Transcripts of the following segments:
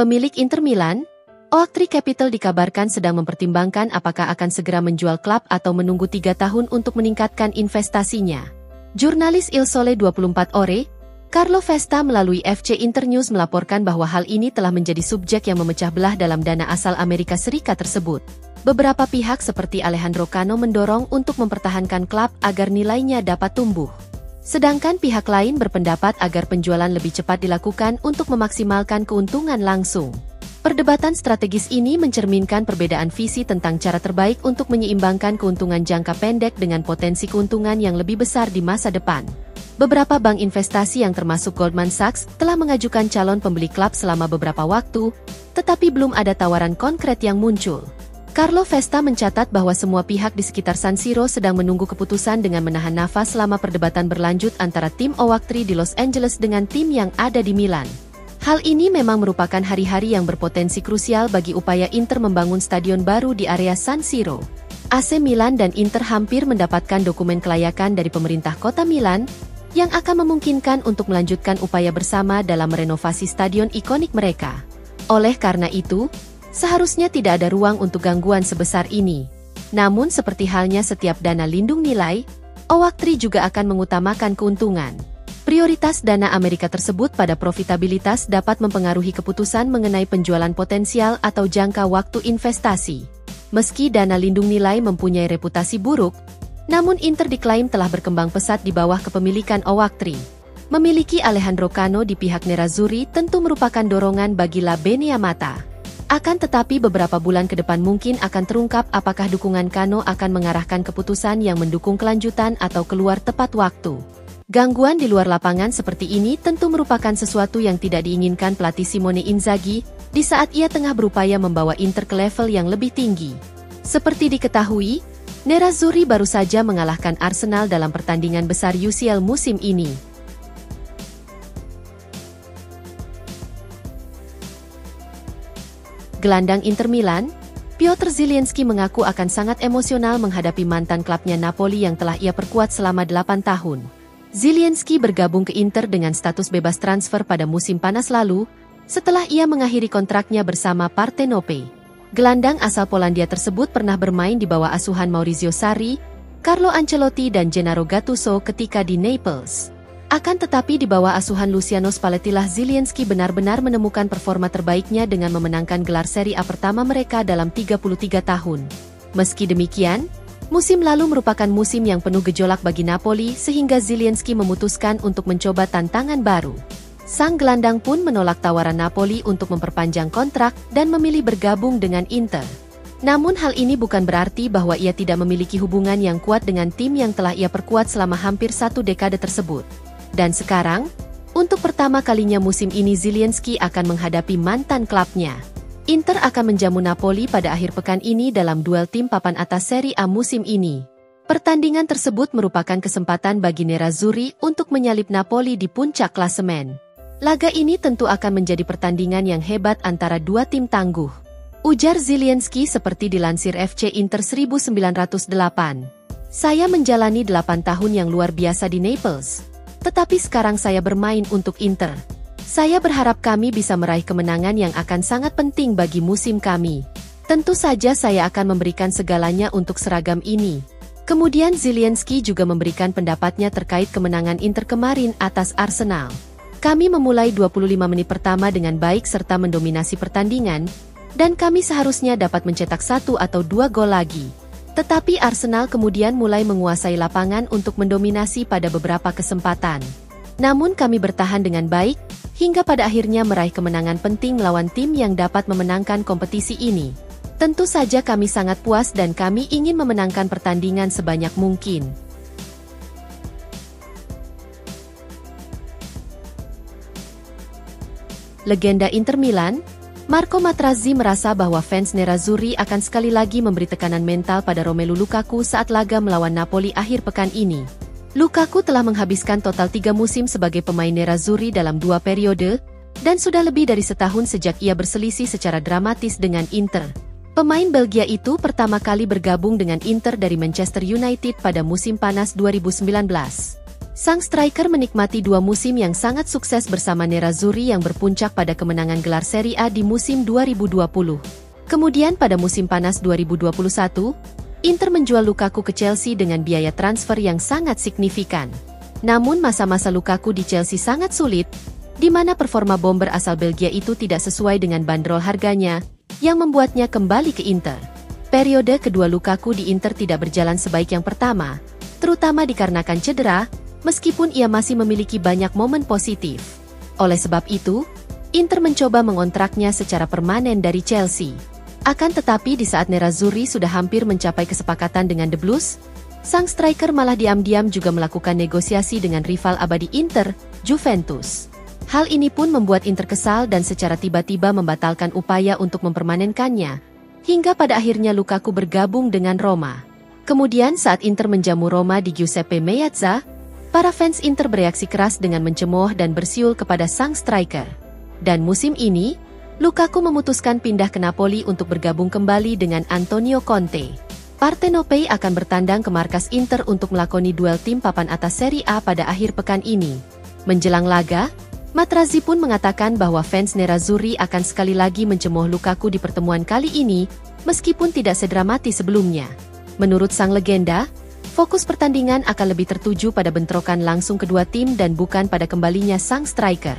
Pemilik Inter Milan, Oaktree Capital dikabarkan sedang mempertimbangkan apakah akan segera menjual klub atau menunggu 3 tahun untuk meningkatkan investasinya. Jurnalis Il Sole 24 Ore, Carlo Festa melalui FC Internews melaporkan bahwa hal ini telah menjadi subjek yang memecah belah dalam dana asal Amerika Serikat tersebut. Beberapa pihak seperti Alejandro Cano mendorong untuk mempertahankan klub agar nilainya dapat tumbuh. Sedangkan pihak lain berpendapat agar penjualan lebih cepat dilakukan untuk memaksimalkan keuntungan langsung. Perdebatan strategis ini mencerminkan perbedaan visi tentang cara terbaik untuk menyeimbangkan keuntungan jangka pendek dengan potensi keuntungan yang lebih besar di masa depan. Beberapa bank investasi yang termasuk Goldman Sachs telah mengajukan calon pembeli klub selama beberapa waktu, tetapi belum ada tawaran konkret yang muncul. Carlo Festa mencatat bahwa semua pihak di sekitar San Siro sedang menunggu keputusan dengan menahan nafas selama perdebatan berlanjut antara tim Oaktree di Los Angeles dengan tim yang ada di Milan. Hal ini memang merupakan hari-hari yang berpotensi krusial bagi upaya Inter membangun stadion baru di area San Siro. AC Milan dan Inter hampir mendapatkan dokumen kelayakan dari pemerintah kota Milan, yang akan memungkinkan untuk melanjutkan upaya bersama dalam merenovasi stadion ikonik mereka. Oleh karena itu, seharusnya tidak ada ruang untuk gangguan sebesar ini. Namun seperti halnya setiap dana lindung nilai, Oaktree juga akan mengutamakan keuntungan. Prioritas dana Amerika tersebut pada profitabilitas dapat mempengaruhi keputusan mengenai penjualan potensial atau jangka waktu investasi. Meski dana lindung nilai mempunyai reputasi buruk, namun Inter diklaim telah berkembang pesat di bawah kepemilikan Oaktree. Memiliki Alejandro Cano di pihak Nerazzurri tentu merupakan dorongan bagi La Beniamata. Akan tetapi beberapa bulan ke depan mungkin akan terungkap apakah dukungan Cano akan mengarahkan keputusan yang mendukung kelanjutan atau keluar tepat waktu. Gangguan di luar lapangan seperti ini tentu merupakan sesuatu yang tidak diinginkan pelatih Simone Inzaghi di saat ia tengah berupaya membawa Inter ke level yang lebih tinggi. Seperti diketahui, Nerazzurri baru saja mengalahkan Arsenal dalam pertandingan besar UCL musim ini. Gelandang Inter Milan, Piotr Zielinski mengaku akan sangat emosional menghadapi mantan klubnya Napoli yang telah ia perkuat selama 8 tahun. Zielinski bergabung ke Inter dengan status bebas transfer pada musim panas lalu, setelah ia mengakhiri kontraknya bersama Partenope. Gelandang asal Polandia tersebut pernah bermain di bawah asuhan Maurizio Sarri, Carlo Ancelotti dan Gennaro Gattuso ketika di Naples. Akan tetapi di bawah asuhan Luciano Spalletti lah Zielinski benar-benar menemukan performa terbaiknya dengan memenangkan gelar Serie A pertama mereka dalam 33 tahun. Meski demikian, musim lalu merupakan musim yang penuh gejolak bagi Napoli sehingga Zielinski memutuskan untuk mencoba tantangan baru. Sang gelandang pun menolak tawaran Napoli untuk memperpanjang kontrak dan memilih bergabung dengan Inter. Namun hal ini bukan berarti bahwa ia tidak memiliki hubungan yang kuat dengan tim yang telah ia perkuat selama hampir 1 dekade tersebut. Dan sekarang, untuk pertama kalinya musim ini Zielinski akan menghadapi mantan klubnya. Inter akan menjamu Napoli pada akhir pekan ini dalam duel tim papan atas Serie A musim ini. Pertandingan tersebut merupakan kesempatan bagi Nerazzurri untuk menyalip Napoli di puncak klasemen. Laga ini tentu akan menjadi pertandingan yang hebat antara dua tim tangguh. Ujar Zielinski seperti dilansir FC Inter 1908. Saya menjalani 8 tahun yang luar biasa di Naples. Tetapi sekarang saya bermain untuk Inter. Saya berharap kami bisa meraih kemenangan yang akan sangat penting bagi musim kami. Tentu saja saya akan memberikan segalanya untuk seragam ini. Kemudian Zielinski juga memberikan pendapatnya terkait kemenangan Inter kemarin atas Arsenal. Kami memulai 25 menit pertama dengan baik serta mendominasi pertandingan, dan kami seharusnya dapat mencetak 1 atau 2 gol lagi. Tetapi Arsenal kemudian mulai menguasai lapangan untuk mendominasi pada beberapa kesempatan. Namun kami bertahan dengan baik, hingga pada akhirnya meraih kemenangan penting melawan tim yang dapat memenangkan kompetisi ini. Tentu saja kami sangat puas dan kami ingin memenangkan pertandingan sebanyak mungkin. Legenda Inter Milan, Marco Materazzi merasa bahwa fans Nerazzurri akan sekali lagi memberi tekanan mental pada Romelu Lukaku saat laga melawan Napoli akhir pekan ini. Lukaku telah menghabiskan total 3 musim sebagai pemain Nerazzurri dalam 2 periode, dan sudah lebih dari setahun sejak ia berselisih secara dramatis dengan Inter. Pemain Belgia itu pertama kali bergabung dengan Inter dari Manchester United pada musim panas 2019. Sang striker menikmati 2 musim yang sangat sukses bersama Nerazzurri yang berpuncak pada kemenangan gelar Serie A di musim 2020. Kemudian pada musim panas 2021, Inter menjual Lukaku ke Chelsea dengan biaya transfer yang sangat signifikan. Namun masa-masa Lukaku di Chelsea sangat sulit, di mana performa bomber asal Belgia itu tidak sesuai dengan bandrol harganya, yang membuatnya kembali ke Inter. Periode kedua Lukaku di Inter tidak berjalan sebaik yang pertama, terutama dikarenakan cedera, meskipun ia masih memiliki banyak momen positif. Oleh sebab itu, Inter mencoba mengontraknya secara permanen dari Chelsea. Akan tetapi di saat Nerazzurri sudah hampir mencapai kesepakatan dengan The Blues, sang striker malah diam-diam juga melakukan negosiasi dengan rival abadi Inter, Juventus. Hal ini pun membuat Inter kesal dan secara tiba-tiba membatalkan upaya untuk mempermanenkannya, hingga pada akhirnya Lukaku bergabung dengan Roma. Kemudian saat Inter menjamu Roma di Giuseppe Meazza, para fans Inter bereaksi keras dengan mencemooh dan bersiul kepada sang striker. Dan musim ini, Lukaku memutuskan pindah ke Napoli untuk bergabung kembali dengan Antonio Conte. Partenope akan bertandang ke markas Inter untuk melakoni duel tim papan atas Serie A pada akhir pekan ini. Menjelang laga, Materazzi pun mengatakan bahwa fans Nerazzurri akan sekali lagi mencemooh Lukaku di pertemuan kali ini, meskipun tidak sedramatis sebelumnya. Menurut sang legenda, fokus pertandingan akan lebih tertuju pada bentrokan langsung kedua tim dan bukan pada kembalinya sang striker.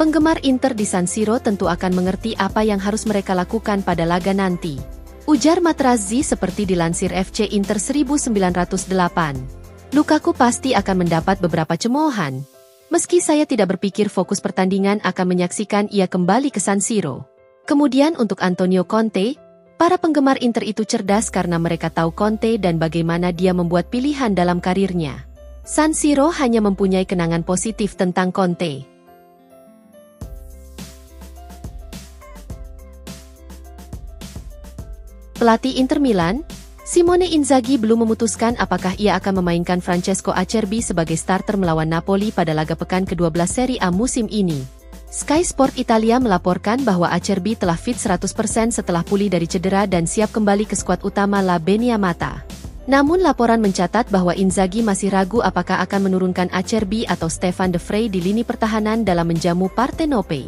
Penggemar Inter di San Siro tentu akan mengerti apa yang harus mereka lakukan pada laga nanti. Ujar Materazzi seperti dilansir FC Inter 1908. Lukaku pasti akan mendapat beberapa cemoohan. Meski saya tidak berpikir fokus pertandingan akan menyaksikan ia kembali ke San Siro. Kemudian untuk Antonio Conte, para penggemar Inter itu cerdas karena mereka tahu Conte dan bagaimana dia membuat pilihan dalam karirnya. San Siro hanya mempunyai kenangan positif tentang Conte. Pelatih Inter Milan, Simone Inzaghi belum memutuskan apakah ia akan memainkan Francesco Acerbi sebagai starter melawan Napoli pada laga pekan ke-12 Serie A musim ini. Sky Sport Italia melaporkan bahwa Acerbi telah fit 100% setelah pulih dari cedera dan siap kembali ke skuad utama La Beniamata. Namun laporan mencatat bahwa Inzaghi masih ragu apakah akan menurunkan Acerbi atau Stefan De Vrij di lini pertahanan dalam menjamu Partenope.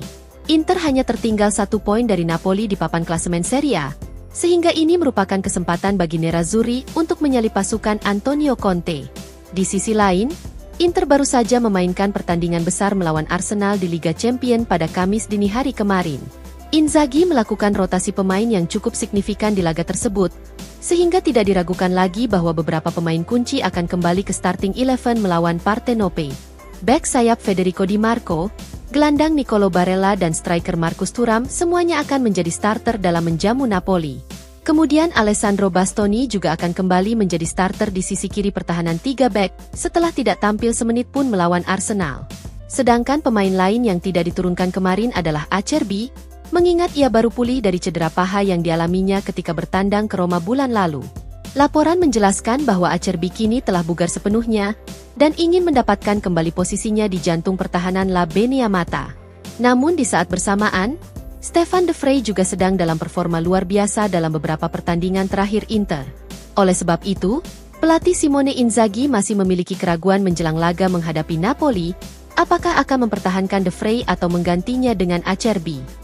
Inter hanya tertinggal 1 poin dari Napoli di papan klasemen Serie A, sehingga ini merupakan kesempatan bagi Nerazzurri untuk menyalip pasukan Antonio Conte. Di sisi lain, Inter baru saja memainkan pertandingan besar melawan Arsenal di Liga Champions pada Kamis dini hari kemarin. Inzaghi melakukan rotasi pemain yang cukup signifikan di laga tersebut, sehingga tidak diragukan lagi bahwa beberapa pemain kunci akan kembali ke starting 11 melawan Partenope. Bek sayap Federico Di Marco, gelandang Nicolo Barella dan striker Marcus Thuram semuanya akan menjadi starter dalam menjamu Napoli. Kemudian Alessandro Bastoni juga akan kembali menjadi starter di sisi kiri pertahanan 3 bek setelah tidak tampil semenit pun melawan Arsenal. Sedangkan pemain lain yang tidak diturunkan kemarin adalah Acerbi, mengingat ia baru pulih dari cedera paha yang dialaminya ketika bertandang ke Roma bulan lalu. Laporan menjelaskan bahwa Acerbi kini telah bugar sepenuhnya dan ingin mendapatkan kembali posisinya di jantung pertahanan La Beniamata. Namun di saat bersamaan, Stefan De Vrij juga sedang dalam performa luar biasa dalam beberapa pertandingan terakhir Inter. Oleh sebab itu, pelatih Simone Inzaghi masih memiliki keraguan menjelang laga menghadapi Napoli, apakah akan mempertahankan De Vrij atau menggantinya dengan Acerbi.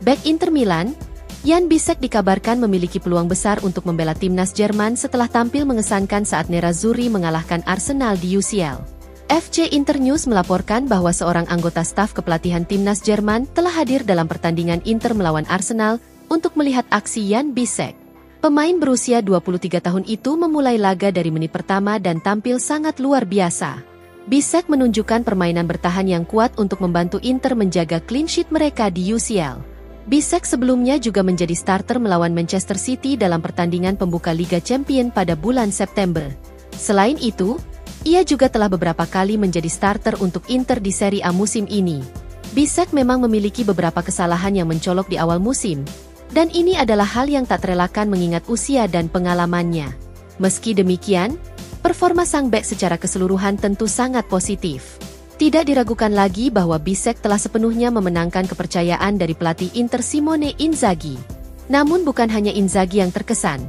Bek Inter Milan, Jan Bisek dikabarkan memiliki peluang besar untuk membela timnas Jerman setelah tampil mengesankan saat Nerazzurri mengalahkan Arsenal di UCL. FC Internews melaporkan bahwa seorang anggota staf kepelatihan timnas Jerman telah hadir dalam pertandingan Inter melawan Arsenal untuk melihat aksi Jan Bisek. Pemain berusia 23 tahun itu memulai laga dari menit pertama dan tampil sangat luar biasa. Bisek menunjukkan permainan bertahan yang kuat untuk membantu Inter menjaga clean sheet mereka di UCL. Bisek sebelumnya juga menjadi starter melawan Manchester City dalam pertandingan pembuka Liga Champions pada bulan September. Selain itu, ia juga telah beberapa kali menjadi starter untuk Inter di Serie A musim ini. Bisek memang memiliki beberapa kesalahan yang mencolok di awal musim, dan ini adalah hal yang tak terelakkan mengingat usia dan pengalamannya. Meski demikian, performa sang bek secara keseluruhan tentu sangat positif. Tidak diragukan lagi bahwa Bisek telah sepenuhnya memenangkan kepercayaan dari pelatih Inter Simone Inzaghi. Namun bukan hanya Inzaghi yang terkesan.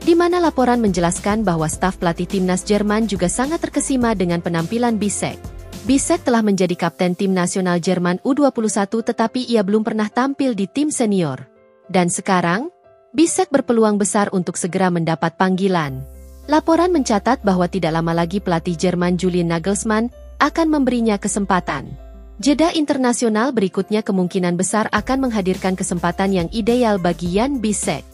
di mana laporan menjelaskan bahwa staf pelatih timnas Jerman juga sangat terkesima dengan penampilan Bisek. Bisek telah menjadi kapten tim nasional Jerman U21 tetapi ia belum pernah tampil di tim senior. Dan sekarang, Bisek berpeluang besar untuk segera mendapat panggilan. Laporan mencatat bahwa tidak lama lagi pelatih Jerman Julian Nagelsmann akan memberinya kesempatan. Jeda internasional berikutnya kemungkinan besar akan menghadirkan kesempatan yang ideal bagi Jan Bisek.